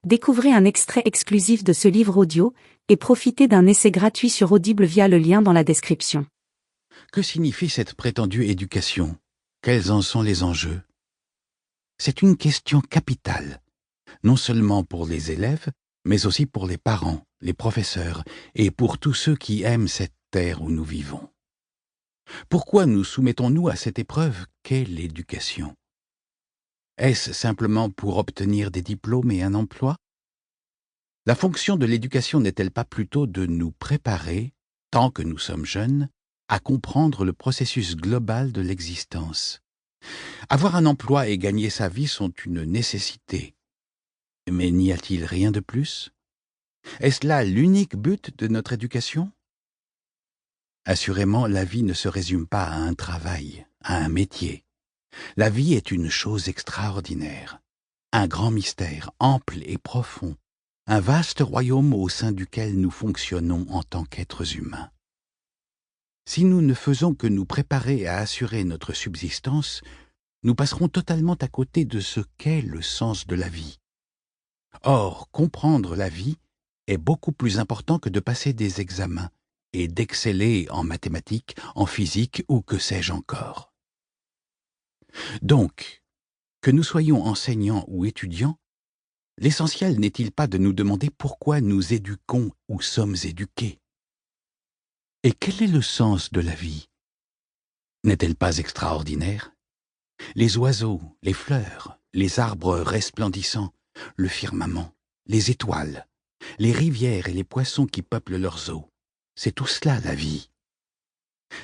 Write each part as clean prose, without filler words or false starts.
Découvrez un extrait exclusif de ce livre audio et profitez d'un essai gratuit sur Audible via le lien dans la description. Que signifie cette prétendue éducation? Quels en sont les enjeux? C'est une question capitale, non seulement pour les élèves, mais aussi pour les parents, les professeurs et pour tous ceux qui aiment cette terre où nous vivons. Pourquoi nous soumettons-nous à cette épreuve qu'est l'éducation? Est-ce simplement pour obtenir des diplômes et un emploi? La fonction de l'éducation n'est-elle pas plutôt de nous préparer, tant que nous sommes jeunes, à comprendre le processus global de l'existence? Avoir un emploi et gagner sa vie sont une nécessité. Mais n'y a-t-il rien de plus? Est-ce là l'unique but de notre éducation? Assurément, la vie ne se résume pas à un travail, à un métier. La vie est une chose extraordinaire, un grand mystère, ample et profond, un vaste royaume au sein duquel nous fonctionnons en tant qu'êtres humains. Si nous ne faisons que nous préparer à assurer notre subsistance, nous passerons totalement à côté de ce qu'est le sens de la vie. Or, comprendre la vie est beaucoup plus important que de passer des examens et d'exceller en mathématiques, en physique ou que sais-je encore. Donc, que nous soyons enseignants ou étudiants, l'essentiel n'est-il pas de nous demander pourquoi nous éduquons ou sommes éduqués? Et quel est le sens de la vie? N'est-elle pas extraordinaire? Les oiseaux, les fleurs, les arbres resplendissants, le firmament, les étoiles, les rivières et les poissons qui peuplent leurs eaux, c'est tout cela la vie.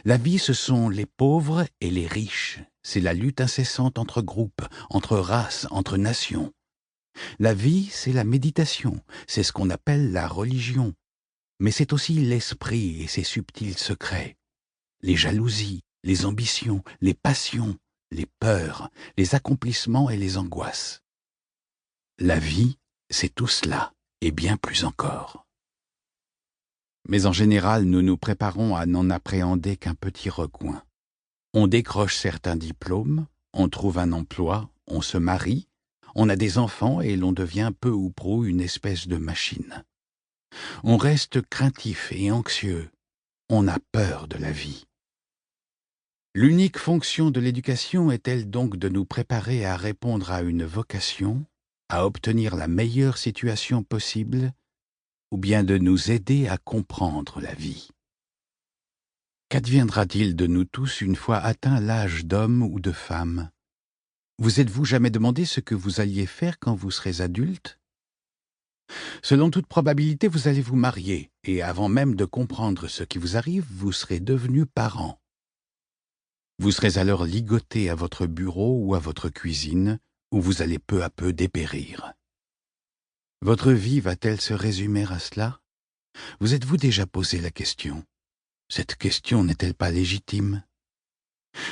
La vie, ce sont les pauvres et les riches, c'est la lutte incessante entre groupes, entre races, entre nations. La vie, c'est la méditation, c'est ce qu'on appelle la religion, mais c'est aussi l'esprit et ses subtils secrets, les jalousies, les ambitions, les passions, les peurs, les accomplissements et les angoisses. La vie, c'est tout cela, et bien plus encore. Mais en général, nous nous préparons à n'en appréhender qu'un petit recoin. On décroche certains diplômes, on trouve un emploi, on se marie, on a des enfants et l'on devient peu ou prou une espèce de machine. On reste craintif et anxieux, on a peur de la vie. L'unique fonction de l'éducation est-elle donc de nous préparer à répondre à une vocation, à obtenir la meilleure situation possible, ou bien de nous aider à comprendre la vie? Qu'adviendra-t-il de nous tous une fois atteint l'âge d'homme ou de femme? Vous êtes-vous jamais demandé ce que vous alliez faire quand vous serez adulte? Selon toute probabilité, vous allez vous marier, et avant même de comprendre ce qui vous arrive, vous serez devenu parent. Vous serez alors ligoté à votre bureau ou à votre cuisine, où vous allez peu à peu dépérir. Votre vie va-t-elle se résumer à cela? Vous êtes-vous déjà posé la question? Cette question n'est-elle pas légitime?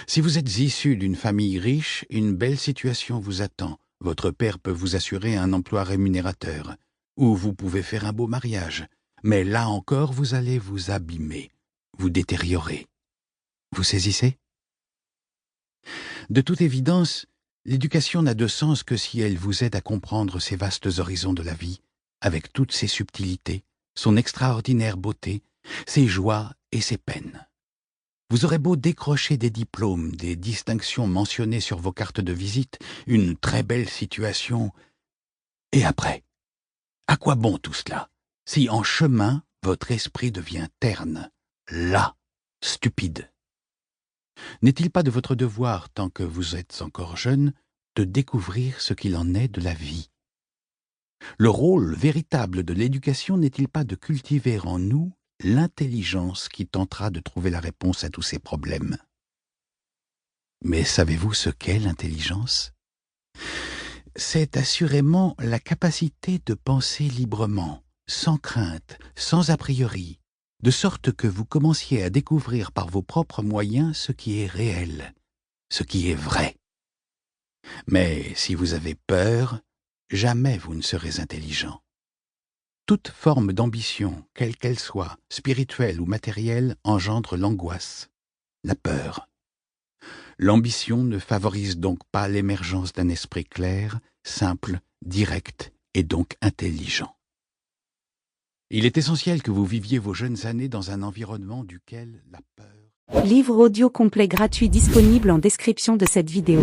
Si vous êtes issu d'une famille riche, une belle situation vous attend. Votre père peut vous assurer un emploi rémunérateur, ou vous pouvez faire un beau mariage. Mais là encore, vous allez vous abîmer, vous détériorer. Vous saisissez? De toute évidence, l'éducation n'a de sens que si elle vous aide à comprendre ces vastes horizons de la vie, avec toutes ses subtilités, son extraordinaire beauté, ses joies et ses peines. Vous aurez beau décrocher des diplômes, des distinctions mentionnées sur vos cartes de visite, une très belle situation. Et après, à quoi bon tout cela, si en chemin votre esprit devient terne, las, stupide? N'est-il pas de votre devoir, tant que vous êtes encore jeune, de découvrir ce qu'il en est de la vie? Le rôle véritable de l'éducation n'est-il pas de cultiver en nous l'intelligence qui tentera de trouver la réponse à tous ces problèmes? Mais savez-vous ce qu'est l'intelligence? C'est assurément la capacité de penser librement, sans crainte, sans a priori, de sorte que vous commenciez à découvrir par vos propres moyens ce qui est réel, ce qui est vrai. Mais si vous avez peur, jamais vous ne serez intelligent. Toute forme d'ambition, quelle qu'elle soit, spirituelle ou matérielle, engendre l'angoisse, la peur. L'ambition ne favorise donc pas l'émergence d'un esprit clair, simple, direct et donc intelligent. Il est essentiel que vous viviez vos jeunes années dans un environnement duquel la peur... Livre audio complet gratuit disponible en description de cette vidéo.